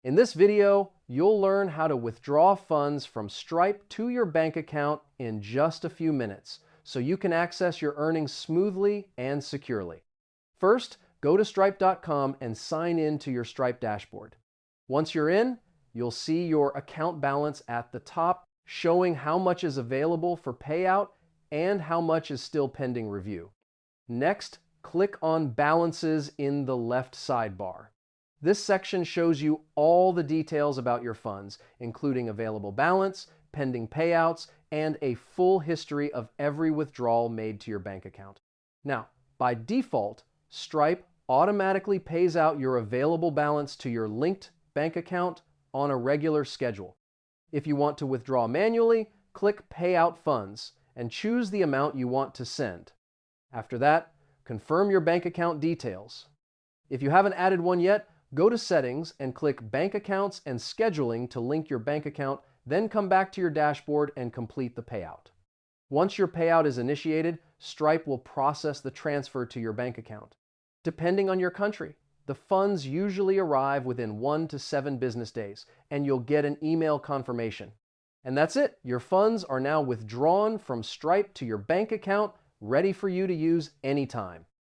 In this video, you'll learn how to withdraw funds from Stripe to your bank account in just a few minutes, so you can access your earnings smoothly and securely. First, go to stripe.com and sign in to your Stripe dashboard. Once you're in, you'll see your account balance at the top, showing how much is available for payout and how much is still pending review. Next, click on Balances in the left sidebar. This section shows you all the details about your funds, including available balance, pending payouts, and a full history of every withdrawal made to your bank account. Now, by default, Stripe automatically pays out your available balance to your linked bank account on a regular schedule. If you want to withdraw manually, click Payout Funds and choose the amount you want to send. After that, confirm your bank account details. If you haven't added one yet, go to Settings and click Bank Accounts and Scheduling to link your bank account, then come back to your dashboard and complete the payout. Once your payout is initiated, Stripe will process the transfer to your bank account. Depending on your country, the funds usually arrive within 1 to 7 business days, and you'll get an email confirmation. And that's it. Your funds are now withdrawn from Stripe to your bank account, ready for you to use anytime.